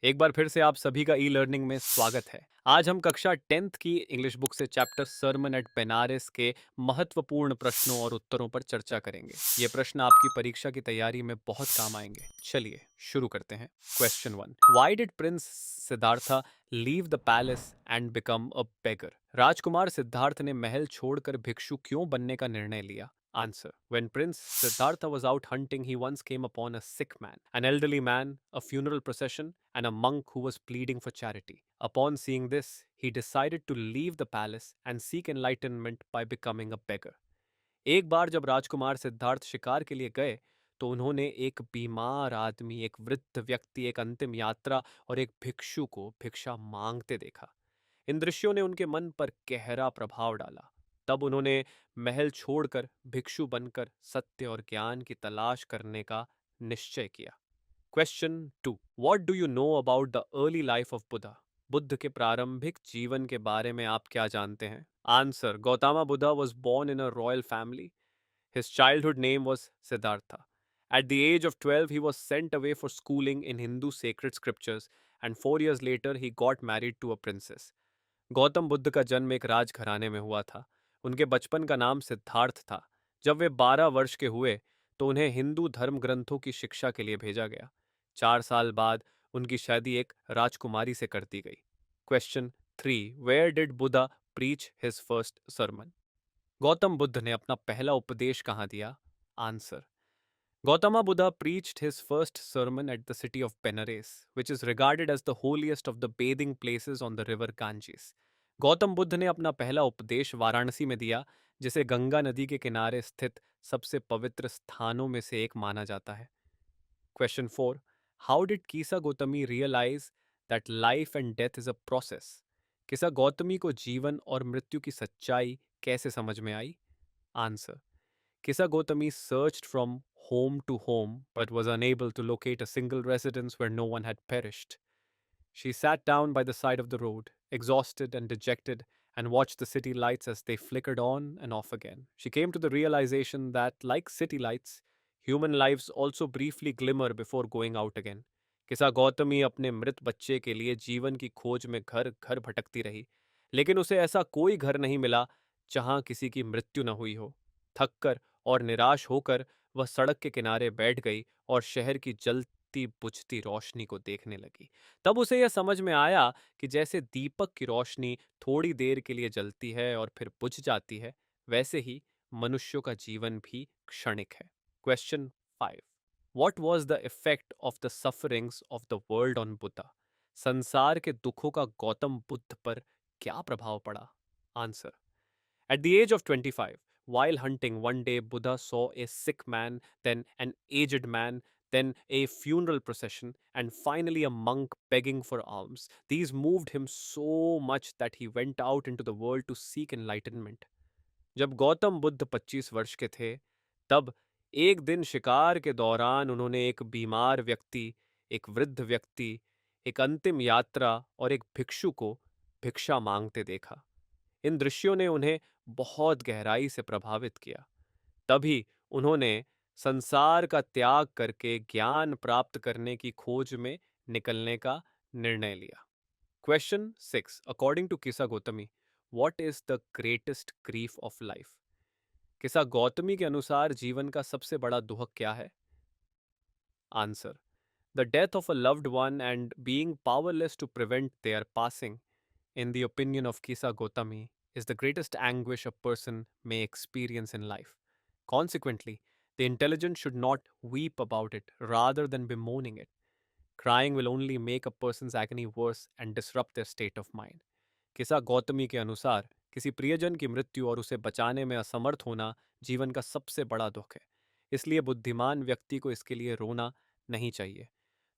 एक बार फिर से आप सभी का ई लर्निंग में स्वागत है। आज हम कक्षा 10th की इंग्लिश बुक से चैप्टर सरमन एट बेनारस के महत्वपूर्ण प्रश्नों और उत्तरों पर चर्चा करेंगे। ये प्रश्न आपकी परीक्षा की तैयारी में बहुत काम आएंगे। चलिए शुरू करते हैं। Question 1, why did prince Siddhartha leave the palace and become a beggar? राजकुमार सिद्धार्थ ने महल छोड़कर भिक्षु क्यों बनने का निर्णय लिया? Answer. When Prince Siddhartha was out hunting, he once came upon a sick man, an elderly man, a funeral procession, and a monk who was pleading for charity. Upon seeing this, he decided to leave the palace and seek enlightenment by becoming a beggar. एक बार जब राजकुमार सिद्धार्थ शिकार के लिए गए, तो उन्होंने एक बीमार आदमी, एक वृद्ध व्यक्ति, एक अंतिम यात्रा और एक भिक्षु को भिक्षा मांगते देखा। इन दृश्यों ने उनके मन पर गहरा प्रभाव डाला। तब उन्होंने महल छोड़कर भिक्षु बनकर सत्य और ज्ञान की तलाश करने का निश्चय किया। Question 2, what do you know about the early life of Buddha? Buddha के प्रारंभिक जीवन के बारे में आप क्या जानते हैं? Answer, Gautama Buddha was born in a royal family. His childhood name was Siddhartha. At the age of 12, he was sent away for schooling in Hindu sacred scriptures, and 4 years later, he got married to a princess. Gautam Buddha का जन्म एक राजघराने में हुआ था। उनके बचपन का नाम सिद्धार्थ था। जब वे 12 वर्ष के हुए तो उन्हें हिंदू धर्म ग्रंथों की शिक्षा के लिए भेजा गया। 4 साल बाद उनकी शादी एक राजकुमारी से कर दी गई। Question 3, where did Buddha preach his first sermon? Gautam Buddha ने अपना पहला उपदेश कहाँ दिया? Answer, Gautama Buddha preached his first sermon at the city of Benares, which is regarded as the holiest of the bathing places on the river Ganges. Gautam Buddha ने अपना पहला उपदेश वाराणसी में दिया, जिसे गंगा नदी के किनारे स्थित सबसे पवित्र स्थानों में से एक माना जाता है। Question 4, how did Kisa Gotami realise that life and death is a process? Kisa Gotami को जीवन और मृत्यु की सच्चाई कैसे समझ में आई? Answer, Kisa Gautami searched from home to home but was unable to locate a single residence where no one had perished. She sat down by the side of the road, exhausted and dejected, and watched the city lights as they flickered on and off again. She came to the realization that, like city lights, human lives also briefly glimmer before going out again. किसा गौतमी अपने मृत बच्चे के लिए जीवन की खोज में घर घर भटकती रही, लेकिन उसे ऐसा कोई घर नहीं मिला जहां किसी की मृत्यु न हुई हो। थककर और निराश होकर वह सड़क के किनारे बैठ गई और शहर की जलती बुझती रोशनी को देखने लगी। तब उसे यह समझ में आया कि जैसे दीपक की रोशनी थोड़ी देर के लिए जलती है और फिर बुझ जाती है, वैसे ही मनुष्यों का जीवन भी क्षणिक है। Question 5, what was the effect of the sufferings of the world on Buddha? संसार के दुखों का गौतम बुद्ध पर क्या प्रभाव पड़ा? Answer, at the age of 25, while hunting, one day Buddha saw a sick man, then an aged man, then a funeral procession, and finally a monk begging for alms. These moved him so much that he went out into the world to seek enlightenment. जब गौतम बुद्ध 25 वर्ष के थे, तब एक दिन शिकार के दौरान उन्होंने एक बीमार व्यक्ति, एक वृद्ध व्यक्ति, एक अंतिम यात्रा और एक भिक्षु को भिक्षा मांगते देखा। इन दृश्यों ने उन्हें बहुत गहराई से प्रभावित किया। तभी उन्होंने संसार का त्याग करके ज्ञान प्राप्त करने की खोज में निकलने का निर्णय लिया। क्वेश्चन 6, अकॉर्डिंग टू किसा Gautami, what is the greatest grief of life? किसा गौतमी के अनुसार जीवन का सबसे बड़ा दुख क्या है? Answer, the death of a loved one and being powerless to prevent their passing, in the opinion of Kisa Gotami, is the greatest anguish a person may experience in life. Consequently, the intelligent should not weep about it rather than bemoaning it. Crying will only make a person's agony worse and disrupt their state of mind. किसा गौतमी के अनुसार किसी प्रियजन की मृत्यु और उसे बचाने में असमर्थ होना जीवन का सबसे बड़ा दुख है। इसलिए बुद्धिमान व्यक्ति को इसके लिए रोना नहीं चाहिए।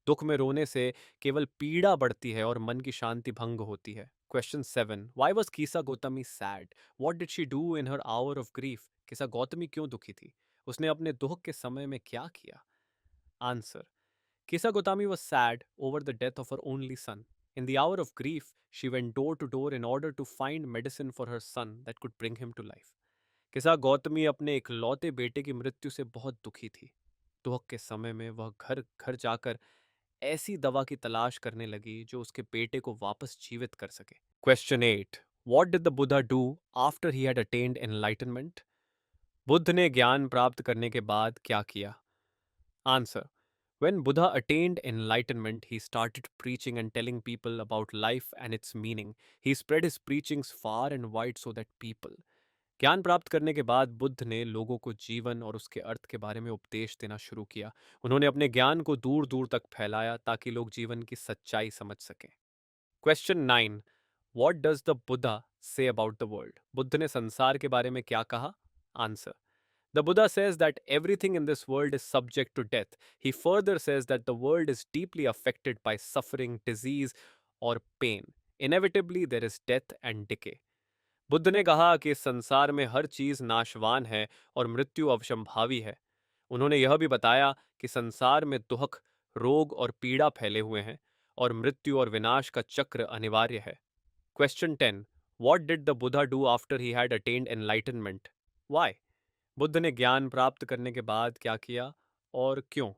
दुख में रोने से केवल पीड़ा बढ़ती है और मन की शांति भंग होती है। Question 7, why was कीसा Gautami sad? What did she do in her hour of grief? किसा गौतमी क्यों दुखी थी? उसने अपने दुख के समय में क्या किया? Answer, Kisa Gotami was sad over the death of her only son. In the hour of grief, she went door to door in order to find medicine for her son that could bring him to life. किसा गौतमी अपने इकलौते बेटे की मृत्यु से बहुत दुखी थी। दुख के समय में वह घर घर जाकर ऐसी दवा की तलाश करने लगी जो उसके बेटे को वापस जीवित कर सके। Question 8, what did the Buddha do after he had attend enlightenment? Buddha ने ज्ञान प्राप्त करने के बाद क्या किया? Answer, when Buddha attained enlightenment, he started preaching and telling people about life and its meaning. He spread his preachings far and wide so that people. ज्ञान प्राप्त करने के बाद बुद्ध ने लोगों को जीवन और उसके अर्थ के बारे में उपदेश देना शुरू किया। उन्होंने अपने ज्ञान को दूर दूर तक फैलाया ताकि लोग जीवन की सच्चाई समझ सकें। Question 9, what does the Buddha say about the world? Buddha ने संसार के बारे में क्या कहा? Answer, the Buddha says that everything in this world is subject to death. He further says that the world is deeply affected by suffering, disease, or pain. Inevitably, there is death and decay. Buddha ने कहा कि इस संसार में हर चीज नाशवान है और मृत्यु अवश्यंभावी है। उन्होंने यह भी बताया कि संसार में दुख, रोग और पीड़ा फैले हुए हैं और मृत्यु और विनाश का चक्र अनिवार्य है। Question 10, what did the Buddha do after he had attend enlightenment? Why? Buddha ने ज्ञान प्राप्त करने के बाद क्या किया और क्यों?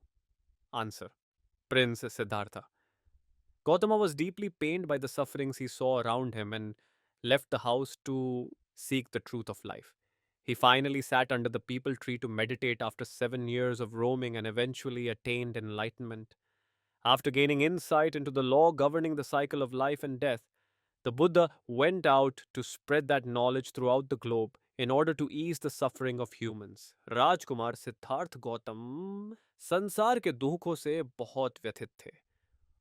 Answer, Prince Siddhartha, Gautama was deeply pained by the sufferings he saw around him and left the house to seek the truth of life. He finally sat under the peepal tree to meditate after 7 years of roaming and eventually attained enlightenment. After gaining insight into the law governing the cycle of life and death, the Buddha went out to spread that knowledge throughout the globe in order to ease the suffering of humans. राजकुमार सिद्धार्थ गौतम संसार के दुखों से बहुत व्यथित थे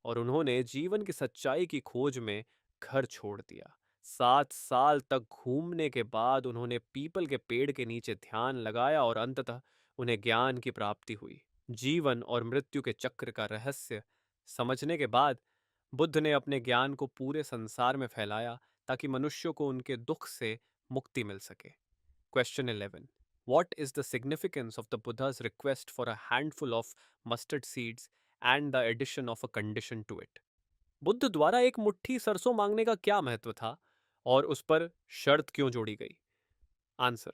और उन्होंने जीवन की सच्चाई की खोज में घर छोड़ दिया। 7 साल तक घूमने के बाद उन्होंने पीपल के पेड़ के नीचे ध्यान लगाया और अंततः उन्हें ज्ञान की प्राप्ति हुई। जीवन और मृत्यु के चक्र का रहस्य समझने के बाद बुद्ध ने अपने ज्ञान को पूरे संसार में फैलाया ताकि मनुष्यों को उनके दुख से मुक्ति मिल सके। Question 11, What is the significance of the Buddha's request for a handful of mustard seeds and the addition of a condition to it? Buddha द्वारा एक मुट्ठी सरसों मांगने का क्या महत्व था और उस पर शर्त क्यों जोड़ी गई? Answer,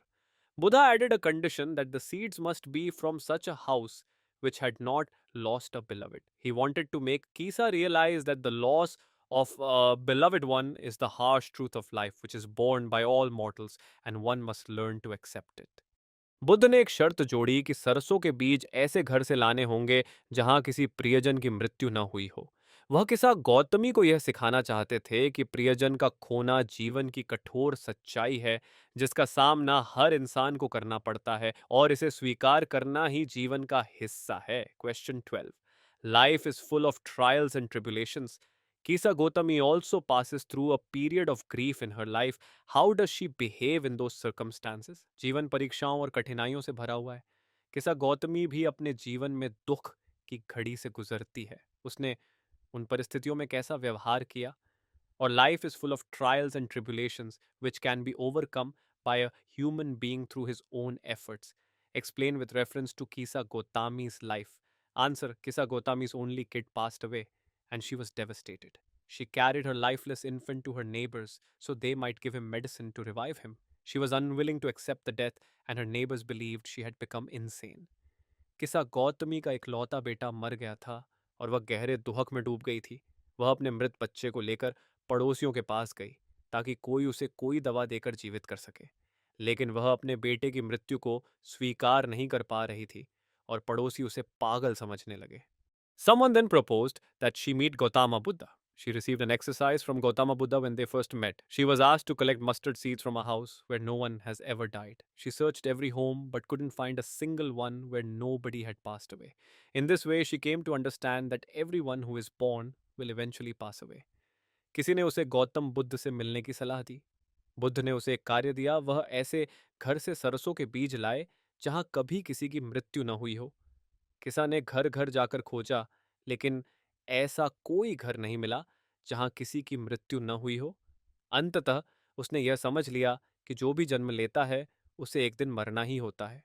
Buddha added a condition that the seeds must be from such a house which had not lost a beloved. He wanted to make Kisa realize that the loss of a beloved one is the harsh truth of life, which is borne by all mortals, and one must learn to accept it. Buddha ने एक शर्त जोड़ी कि सरसों के बीज ऐसे घर से लाने होंगे जहां किसी प्रियजन की मृत्यु न हुई हो। वह किसा गौतमी को यह सिखाना चाहते थे कि प्रियजन का खोना जीवन की कठोर सच्चाई है जिसका सामना हर इंसान को करना पड़ता है और इसे स्वीकार करना ही जीवन का हिस्सा है। Question 12, life is full of trials and tribulations. Kisa Gotami also passes through a period of grief in her life. How does she behave in those circumstances? जीवन परीक्षाओं और कठिनाइयों से भरा हुआ है। किसा गौतमी भी अपने जीवन में दुख की घड़ी से गुजरती है। उसने उन परिस्थितियों में कैसा व्यवहार किया? और life is full of trials and tribulations which can be overcome by a human being through his own efforts. Explain with reference to Kisa Gotami's life. Answer, Kisa Gotami's only kid passed away and she was devastated. She carried her lifeless infant to her neighbors so they might give him medicine to revive him. She was unwilling to accept the death and her neighbors believed she had become insane. किसा गौतमी का इकलौता बेटा मर गया था और वह गहरे दुहक में डूब गई थी। वह अपने मृत बच्चे को लेकर पड़ोसियों के पास गई ताकि कोई उसे कोई दवा देकर जीवित कर सके, लेकिन वह अपने बेटे की मृत्यु को स्वीकार नहीं कर पा रही थी और पड़ोसी उसे पागल समझने लगे। Someone then proposed that she meet Gautama Buddha. She received an exercise from Gautama Buddha when they first met. She was asked to collect mustard seeds from a house where no one has ever died. She searched every home but couldn't find a single one where nobody had passed away. In this way, she came to understand that everyone who is born will eventually pass away. किसी ने उसे गौतम बुद्ध से मिलने की सलाह दी। बुद्ध ने उसे एक कार्य दिया, वह ऐसे घर से सरसों के बीज लाए जहां कभी किसी की मृत्यु न हुई हो। किसा ने घर घर जाकर खोजा, लेकिन ऐसा कोई घर नहीं मिला जहां किसी की मृत्यु न हुई हो। अंततः उसने यह समझ लिया कि जो भी जन्म लेता है उसे एक दिन मरना ही होता है।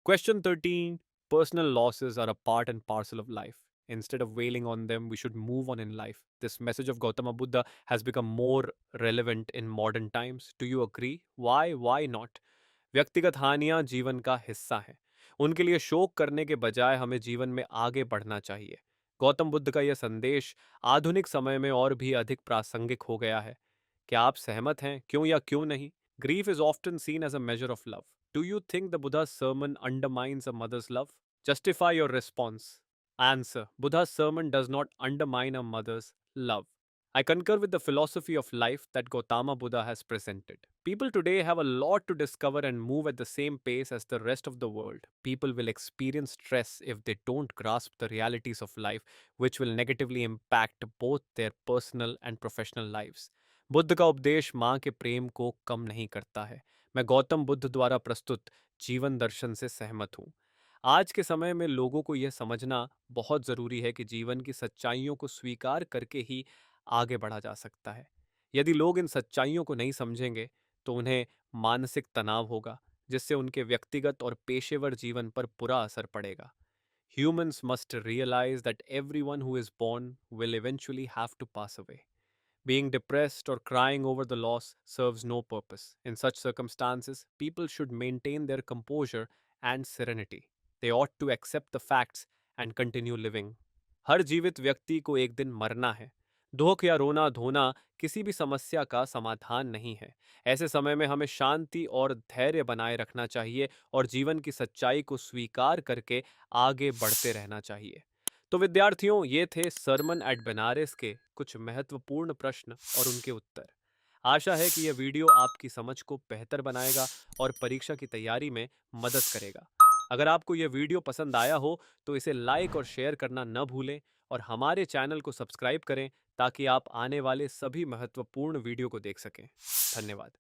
Question 13, personal losses are a part and parcel of life. Instead of wailing on them, we should move on in life. This message of Gautama Buddha has become more relevant in modern times. Do you agree? Why? Why not? व्यक्तिगत हानियां जीवन का हिस्सा हैं। उनके लिए शोक करने के बजाय हमें जीवन में आगे बढ़ना चाहिए। गौतम बुद्ध का यह संदेश आधुनिक समय में और भी अधिक प्रासंगिक हो गया है। क्या आप सहमत हैं? क्यों या क्यों नहीं? Grief is often seen as a measure of love. Do you think the Buddha's sermon undermines a mother's love? Justify your response. Answer: Buddha's sermon does not undermine a mother's love. I concur with the philosophy of life that Gautama Buddha has presented. People today have a lot to discover and move at the same pace as the rest of the world. People will experience stress if they don't grasp the realities of life, which will negatively impact both their personal and professional lives. Buddha का उपदेश माँ के प्रेम को कम नहीं करता है। मैं गौतम बुद्ध द्वारा प्रस्तुत जीवन दर्शन से सहमत हूँ। आज के समय में लोगों को यह समझना बहुत ज़रूरी है कि जीवन की सच्चाइयों को स्वीकार करके ही आगे बढ़ा जा सकता है। यदि लोग इन सच्चाइयों को नहीं समझेंगे तो उन्हें मानसिक तनाव होगा, जिससे उनके व्यक्तिगत और पेशेवर जीवन पर बुरा असर पड़ेगा। Humans must realize that everyone who is born will eventually have to pass away. Being depressed or crying over the loss serves no purpose. In such circumstances, people should maintain their composure and serenity. They ought to accept the facts and continue living. हर जीवित व्यक्ति को एक दिन मरना है। दुख या रोना धोना किसी भी समस्या का समाधान नहीं है। ऐसे समय में हमें शांति और धैर्य बनाए रखना चाहिए और जीवन की सच्चाई को स्वीकार करके आगे बढ़ते रहना चाहिए। तो विद्यार्थियों, ये थे सरमन एट बनारस के कुछ महत्वपूर्ण प्रश्न और उनके उत्तर। आशा है कि यह वीडियो आपकी समझ को बेहतर बनाएगा और परीक्षा की तैयारी में मदद करेगा। अगर आपको यह वीडियो पसंद आया हो तो इसे लाइक और शेयर करना न भूलें और हमारे चैनल को सब्सक्राइब करें ताकि आप आने वाले सभी महत्वपूर्ण वीडियो को देख सकें। धन्यवाद।